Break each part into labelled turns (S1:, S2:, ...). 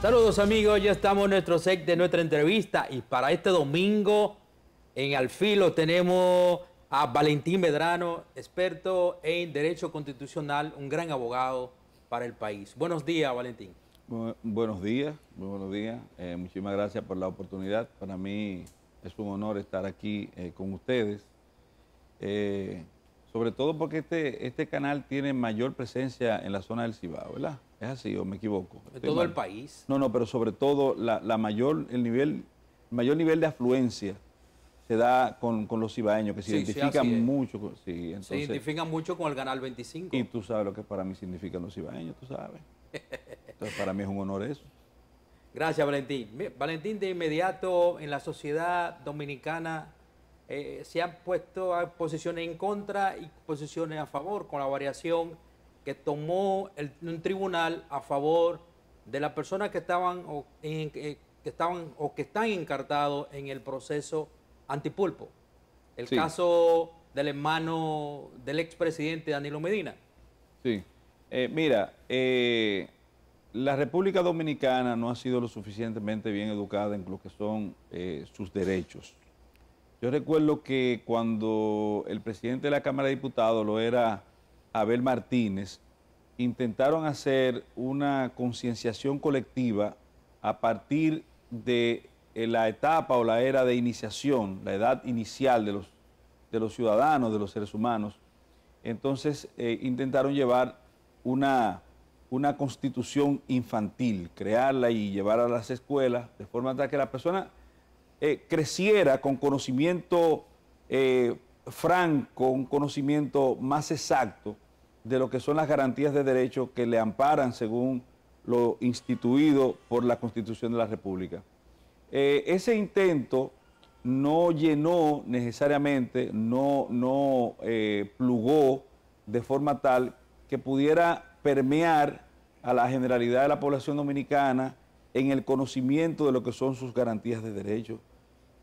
S1: Saludos amigos, ya estamos en nuestro set de nuestra entrevista y para este domingo en Al Filo tenemos a Valentín Medrano, experto en Derecho Constitucional, un gran abogado para el país. Buenos días, Valentín.
S2: Buenos días, muy buenos días. Muchísimas gracias por la oportunidad. Para mí es un honor estar aquí con ustedes, sobre todo porque este canal tiene mayor presencia en la zona del Cibao, ¿verdad? ¿Es así o me equivoco?
S1: ¿De todo el país?
S2: No, pero sobre todo el mayor nivel de afluencia se da con los cibaeños, que se identifican mucho. Entonces,
S1: se identifican mucho con el Canal 25.
S2: Y tú sabes lo que para mí significan los cibaeños, tú sabes. Entonces, para mí es un honor eso.
S1: Gracias, Valentín. Valentín, de inmediato en la sociedad dominicana se han puesto posiciones en contra y posiciones a favor, con la variación que tomó un tribunal a favor de las personas que estaban que están encartados en el proceso antipulpo. El caso del hermano del expresidente Danilo Medina.
S2: Sí. Mira, la República Dominicana no ha sido lo suficientemente bien educada en lo que son sus derechos. Yo recuerdo que cuando el presidente de la Cámara de Diputados lo era Abel Martínez, intentaron hacer una concienciación colectiva a partir de la etapa o la era de iniciación, la edad inicial de los ciudadanos, de los seres humanos. Entonces intentaron llevar una constitución infantil, crearla y llevarla a las escuelas, de forma tal que la persona creciera con conocimiento franco, un conocimiento más exacto de lo que son las garantías de derecho que le amparan según lo instituido por la Constitución de la República. Ese intento no llenó necesariamente, no plugó de forma tal que pudiera permear a la generalidad de la población dominicana en el conocimiento de lo que son sus garantías de derecho,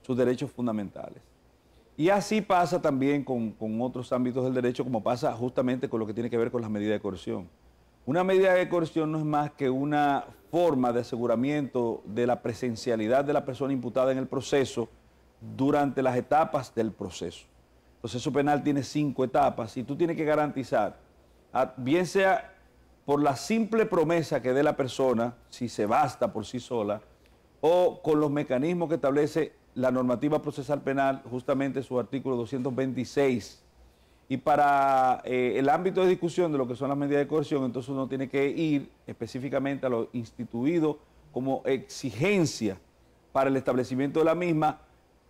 S2: sus derechos fundamentales. Y así pasa también con otros ámbitos del derecho, como pasa justamente con lo que tiene que ver con las medidas de coerción. Una medida de coerción no es más que una forma de aseguramiento de la presencialidad de la persona imputada en el proceso durante las etapas del proceso. El proceso penal tiene 5 etapas y tú tienes que garantizar, bien sea por la simple promesa que dé la persona, si se basta por sí sola, o con los mecanismos que establece la normativa procesal penal, justamente su artículo 226. Y para el ámbito de discusión de lo que son las medidas de coerción, entonces uno tiene que ir específicamente a lo instituido como exigencia para el establecimiento de la misma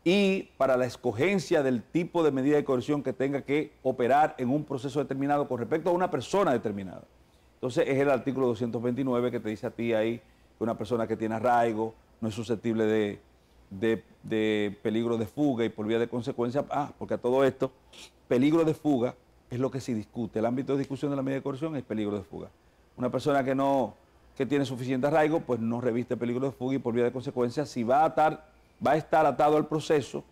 S2: y para la escogencia del tipo de medida de coerción que tenga que operar en un proceso determinado con respecto a una persona determinada. Entonces es el artículo 229 que te dice a ti ahí que una persona que tiene arraigo no es susceptible de peligro de fuga y por vía de consecuencia, porque a todo esto, peligro de fuga es lo que se discute. El ámbito de discusión de la medida de coerción es peligro de fuga. Una persona que tiene suficiente arraigo, pues no reviste peligro de fuga y por vía de consecuencia, si va a estar atado al proceso,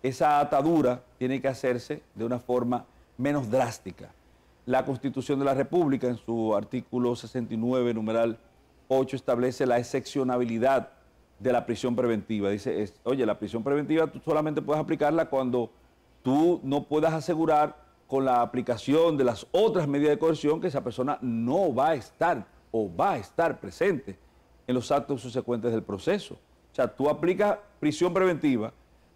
S2: esa atadura tiene que hacerse de una forma menos drástica. La Constitución de la República, en su artículo 69, numeral 8, establece la excepcionabilidad de la prisión preventiva. Dice, oye, la prisión preventiva tú solamente puedes aplicarla cuando tú no puedas asegurar con la aplicación de las otras medidas de coerción que esa persona no va a estar o va a estar presente en los actos subsecuentes del proceso. O sea, tú aplicas prisión preventiva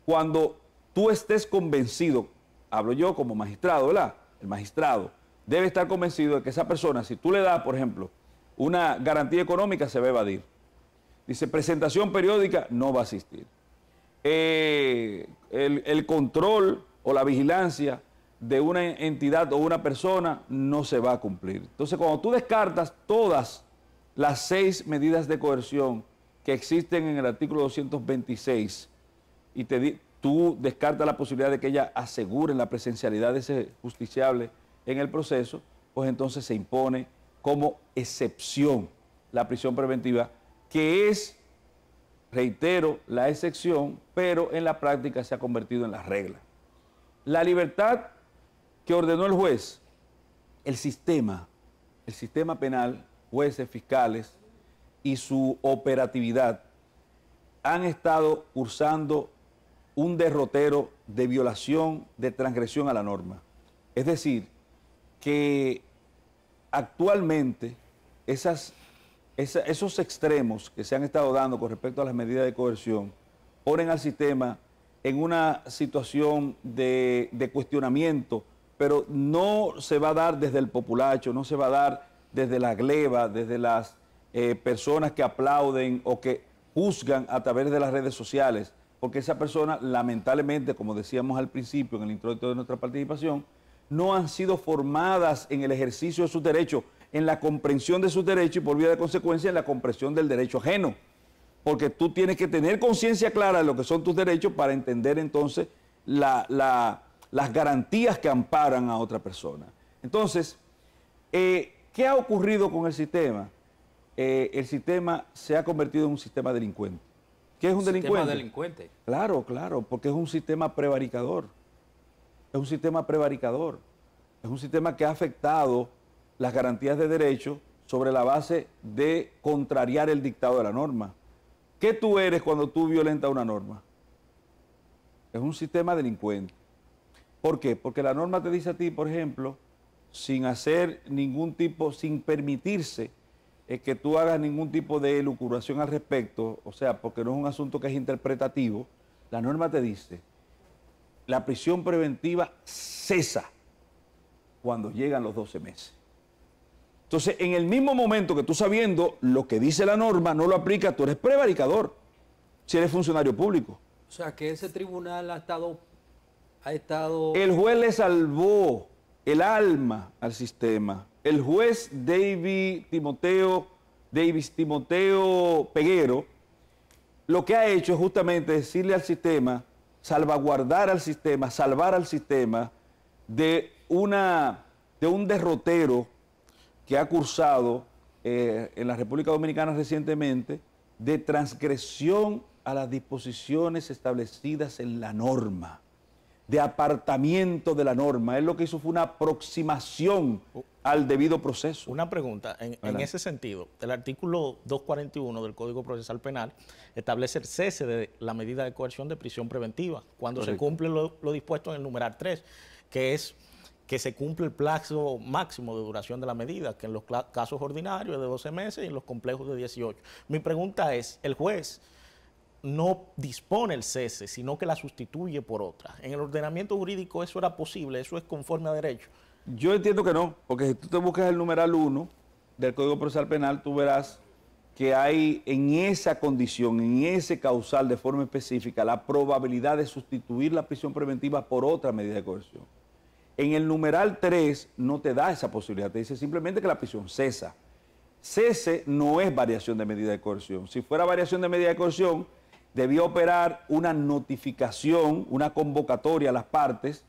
S2: cuando tú estés convencido, hablo yo como magistrado, ¿verdad? El magistrado debe estar convencido de que esa persona, si tú le das, por ejemplo, una garantía económica, se va a evadir. Dice, presentación periódica, no va a asistir. El control o la vigilancia de una entidad o una persona no se va a cumplir. Entonces, cuando tú descartas todas las 6 medidas de coerción que existen en el artículo 226 y tú descartas la posibilidad de que ellas aseguren la presencialidad de ese justiciable en el proceso, pues entonces se impone como excepción la prisión preventiva, que es, reitero, la excepción, pero en la práctica se ha convertido en la regla. La libertad que ordenó el juez, el sistema penal, jueces, fiscales, y su operatividad han estado cursando un derrotero de violación, de transgresión a la norma. Es decir, que actualmente esos extremos que se han estado dando con respecto a las medidas de coerción ponen al sistema en una situación de cuestionamiento, pero no se va a dar desde el populacho, no se va a dar desde la gleba, desde las personas que aplauden o que juzgan a través de las redes sociales, porque esa persona, lamentablemente, como decíamos al principio en el introito de nuestra participación, no han sido formadas en el ejercicio de sus derechos, en la comprensión de sus derechos y por vía de consecuencia en la comprensión del derecho ajeno. Porque tú tienes que tener conciencia clara de lo que son tus derechos para entender entonces las garantías que amparan a otra persona. Entonces, ¿qué ha ocurrido con el sistema? El sistema se ha convertido en un sistema delincuente. ¿Qué es un delincuente?
S1: Sistema delincuente.
S2: Claro, claro, porque es un sistema prevaricador. Es un sistema prevaricador. Es un sistema que ha afectado las garantías de derecho sobre la base de contrariar el dictado de la norma. ¿Qué tú eres cuando tú violentas una norma? Es un sistema delincuente. ¿Por qué? Porque la norma te dice a ti, por ejemplo, sin hacer ningún tipo, sin permitirse que tú hagas ningún tipo de elucubración al respecto, o sea, porque no es un asunto que es interpretativo, la norma te dice, la prisión preventiva cesa cuando llegan los 12 meses. Entonces, en el mismo momento que tú sabiendo lo que dice la norma, no lo aplicas, tú eres prevaricador, si eres funcionario público.
S1: O sea, que ese tribunal ha estado...
S2: El juez le salvó el alma al sistema. El juez Davis Timoteo Peguero, lo que ha hecho es justamente decirle al sistema, salvaguardar al sistema, salvar al sistema de un derrotero que ha cursado en la República Dominicana recientemente de transgresión a las disposiciones establecidas en la norma, de apartamiento de la norma. Él lo que hizo fue una aproximación al debido proceso.
S3: Una pregunta, en ese sentido, el artículo 241 del Código Procesal Penal establece el cese de la medida de coerción de prisión preventiva cuando
S2: Correcto.
S3: se cumple lo dispuesto en el numeral 3, que es que se cumple el plazo máximo de duración de la medida, que en los casos ordinarios es de 12 meses y en los complejos de 18. Mi pregunta es, el juez no dispone el cese, sino que la sustituye por otra. En el ordenamiento jurídico eso era posible, eso es conforme a derecho.
S2: Yo entiendo que no, porque si tú te buscas el numeral 1 del Código Procesal Penal, tú verás que hay en esa condición, en ese causal de forma específica, la probabilidad de sustituir la prisión preventiva por otra medida de coerción. En el numeral 3 no te da esa posibilidad, te dice simplemente que la prisión cesa. Cese no es variación de medida de coerción. Si fuera variación de medida de coerción, debía operar una notificación, una convocatoria a las partes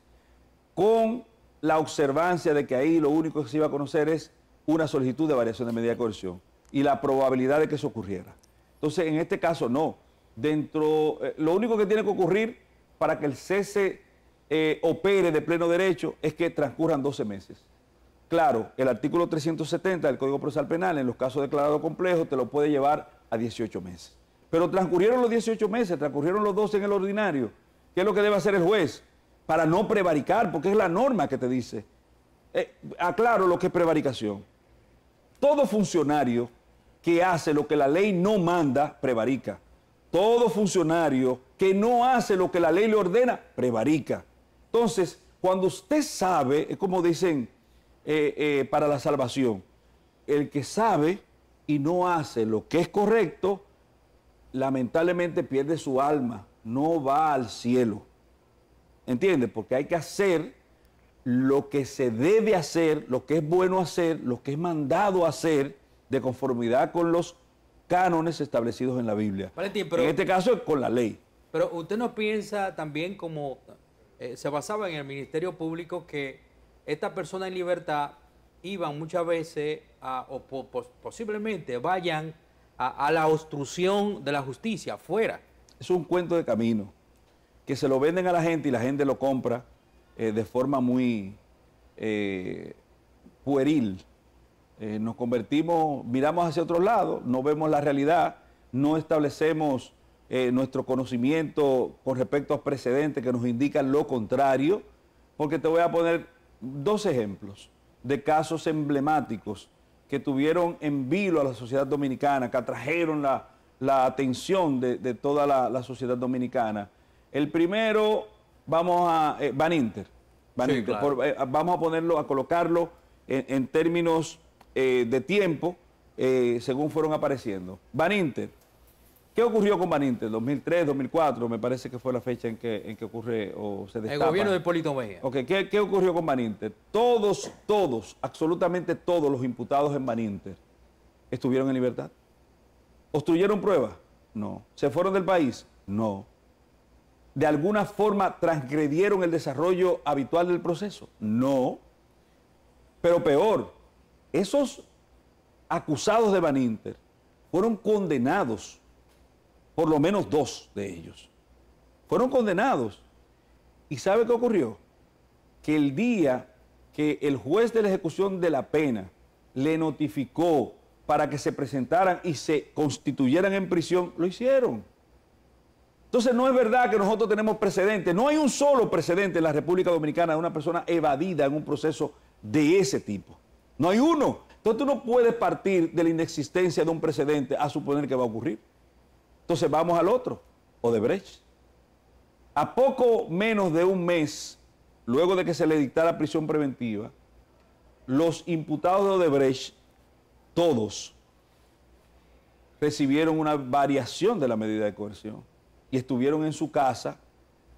S2: con la observancia de que ahí lo único que se iba a conocer es una solicitud de variación de medida de coerción y la probabilidad de que eso ocurriera. Entonces, en este caso no. Lo único que tiene que ocurrir para que el cese opere de pleno derecho es que transcurran 12 meses. Claro, el artículo 370 del Código Procesal Penal, en los casos declarados complejos, te lo puede llevar a 18 meses. Pero transcurrieron los 18 meses, transcurrieron los 12 en el ordinario. ¿Qué es lo que debe hacer el juez? Para no prevaricar, porque es la norma que te dice. Aclaro lo que es prevaricación. Todo funcionario que hace lo que la ley no manda, prevarica. Todo funcionario que no hace lo que la ley le ordena, prevarica. Entonces, cuando usted sabe, es como dicen para la salvación, el que sabe y no hace lo que es correcto, lamentablemente pierde su alma, no va al cielo. ¿Entiendes? Porque hay que hacer lo que se debe hacer, lo que es bueno hacer, lo que es mandado hacer, de conformidad con los cánones establecidos en la Biblia.
S1: Valentín, pero,
S2: en este caso, con la ley.
S1: Pero usted no piensa también como se basaba en el Ministerio Público que estas personas en libertad iban muchas veces posiblemente vayan a la obstrucción de la justicia afuera.
S2: Es un cuento de camino que se lo venden a la gente y la gente lo compra de forma muy pueril. Nos convertimos, miramos hacia otro lado, no vemos la realidad, no establecemos nuestro conocimiento con respecto a precedentes que nos indican lo contrario, porque te voy a poner 2 ejemplos de casos emblemáticos que tuvieron en vilo a la sociedad dominicana, que atrajeron la atención de toda la sociedad dominicana. El primero, Baninter.
S1: Sí, claro.
S2: Vamos a ponerlo, a colocarlo en términos de tiempo, según fueron apareciendo. Baninter. ¿Qué ocurrió con Baninter? 2003, 2004, me parece que fue la fecha en que ocurre o se destapa.
S1: El gobierno de Hipólito Mejía.
S2: Okay, ¿qué ocurrió con Baninter? Todos, absolutamente todos los imputados en Baninter estuvieron en libertad. ¿Obstruyeron pruebas? No. ¿Se fueron del país? No. ¿De alguna forma transgredieron el desarrollo habitual del proceso? No. Pero peor, esos acusados de Baninter fueron condenados, por lo menos 2 de ellos. Fueron condenados. ¿Y sabe qué ocurrió? Que el día que el juez de la ejecución de la pena le notificó para que se presentaran y se constituyeran en prisión, lo hicieron. Entonces no es verdad que nosotros tenemos precedentes. No hay un solo precedente en la República Dominicana de una persona evadida en un proceso de ese tipo. No hay uno. Entonces tú no puedes partir de la inexistencia de un precedente a suponer que va a ocurrir. Entonces vamos al otro, Odebrecht. A poco menos de un mes, luego de que se le dictara prisión preventiva, los imputados de Odebrecht, todos, recibieron una variación de la medida de coerción y estuvieron en su casa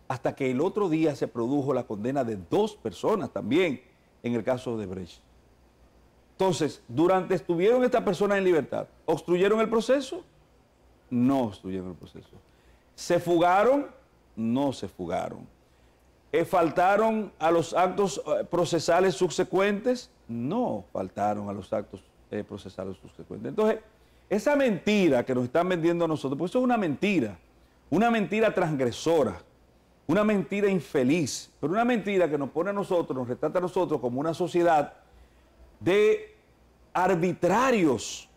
S2: hasta que el otro día se produjo la condena de 2 personas también en el caso de Odebrecht. Entonces, durante estuvieron estas personas en libertad, ¿obstruyeron el proceso? No obstruyeron el proceso. ¿Se fugaron? No se fugaron. ¿Faltaron a los actos procesales subsecuentes? No faltaron a los actos procesales subsecuentes. Entonces, esa mentira que nos están vendiendo a nosotros, pues eso es una mentira transgresora, una mentira infeliz, pero una mentira que nos pone a nosotros, nos retrata a nosotros como una sociedad de arbitrarios,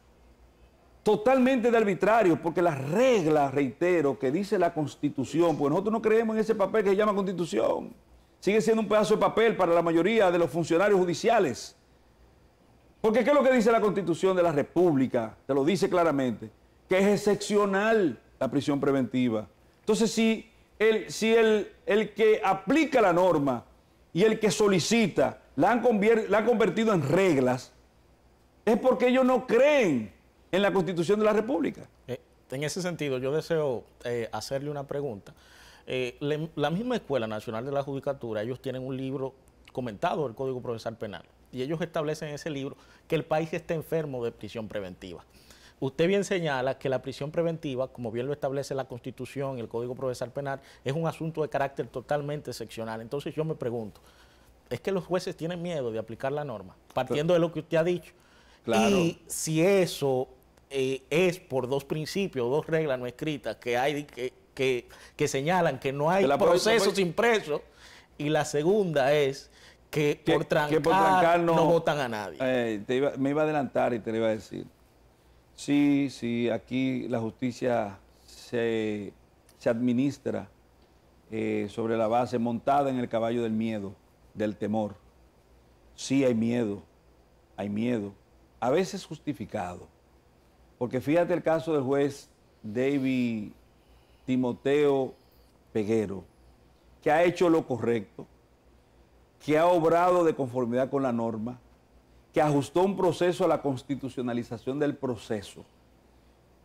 S2: totalmente de arbitrarios, porque las reglas, reitero, que dice la Constitución, porque nosotros no creemos en ese papel que se llama Constitución, sigue siendo un pedazo de papel para la mayoría de los funcionarios judiciales. Porque ¿qué es lo que dice la Constitución de la República? Te lo dice claramente, que es excepcional la prisión preventiva. Entonces, si el que aplica la norma y el que solicita la han convertido en reglas, es porque ellos no creen en la Constitución de la República.
S3: En ese sentido, yo deseo hacerle una pregunta. La misma Escuela Nacional de la Judicatura, ellos tienen un libro comentado del Código Procesal Penal, y ellos establecen en ese libro que el país está enfermo de prisión preventiva. Usted bien señala que la prisión preventiva, como bien lo establece la Constitución y el Código Procesal Penal, es un asunto de carácter totalmente excepcional. Entonces yo me pregunto, ¿es que los jueces tienen miedo de aplicar la norma? Partiendo de lo que usted ha dicho.
S2: Claro.
S3: Y si eso es por 2 principios, 2 reglas no escritas que hay que señalan que no hay proceso sin preso, y la segunda es que por trancar no votan a nadie.
S2: Me iba a adelantar y te lo iba a decir. Sí, aquí la justicia se administra sobre la base montada en el caballo del miedo, del temor. Sí hay miedo, a veces justificado. Porque fíjate el caso del juez David Timoteo Peguero, que ha hecho lo correcto, que ha obrado de conformidad con la norma, que ajustó un proceso a la constitucionalización del proceso.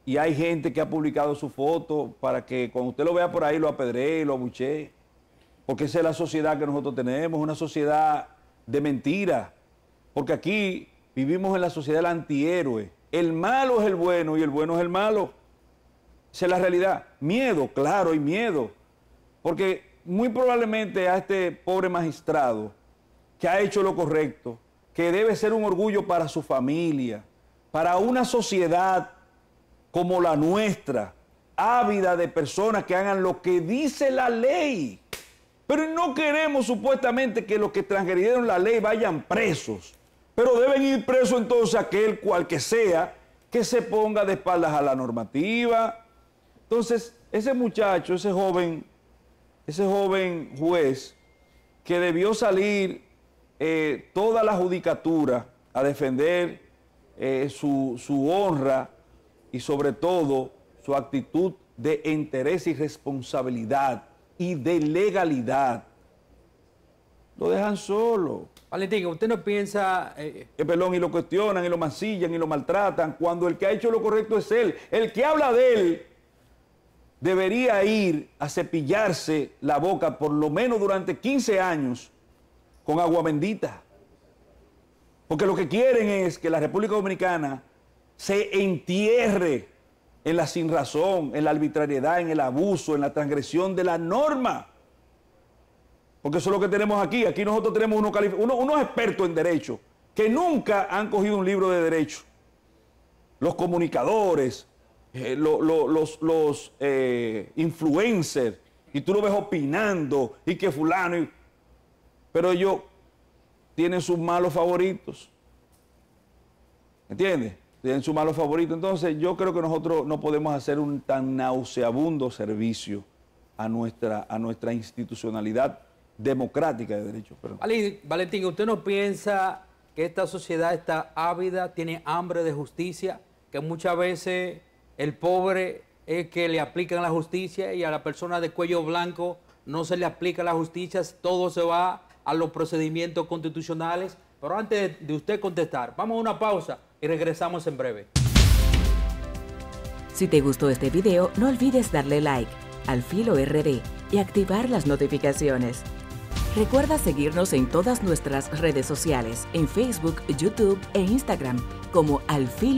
S2: Y hay gente que ha publicado su foto para que cuando usted lo vea por ahí lo apedree, lo abuchee, porque esa es la sociedad que nosotros tenemos, una sociedad de mentira, porque aquí vivimos en la sociedad del antihéroe. El malo es el bueno y el bueno es el malo. Esa es la realidad. Miedo, claro, hay miedo, porque muy probablemente a este pobre magistrado que ha hecho lo correcto, que debe ser un orgullo para su familia, para una sociedad como la nuestra, ávida de personas que hagan lo que dice la ley. Pero no queremos supuestamente que los que transgredieron la ley vayan presos. Pero deben ir preso entonces aquel cual que sea que se ponga de espaldas a la normativa. Entonces, ese muchacho, ese joven juez que debió salir toda la judicatura a defender su honra y sobre todo su actitud de interés y responsabilidad y de legalidad, lo dejan solo.
S1: Valentín, ¿usted no piensa...?
S2: Y lo cuestionan y lo mancillan y lo maltratan cuando el que ha hecho lo correcto es él. El que habla de él debería ir a cepillarse la boca por lo menos durante 15 años con agua bendita. Porque lo que quieren es que la República Dominicana se entierre en la sinrazón, en la arbitrariedad, en el abuso, en la transgresión de la norma. Porque eso es lo que tenemos aquí. Aquí nosotros tenemos unos expertos en derecho que nunca han cogido un libro de derecho. Los comunicadores, los influencers, y tú lo ves opinando, y que fulano... Pero ellos tienen sus malos favoritos. ¿Entiendes? Tienen sus malos favoritos. Entonces yo creo que nosotros no podemos hacer un tan nauseabundo servicio a nuestra institucionalidad democrática de derecho.
S1: Valentín, ¿usted no piensa que esta sociedad está ávida, tiene hambre de justicia, que muchas veces el pobre es que le aplican la justicia y a la persona de cuello blanco no se le aplica la justicia, todo se va a los procedimientos constitucionales? Pero antes de usted contestar, vamos a una pausa y regresamos en breve.
S4: Si te gustó este video, no olvides darle like, Al Filo RD, y activar las notificaciones. Recuerda seguirnos en todas nuestras redes sociales, en Facebook, YouTube e Instagram, como Al Filo.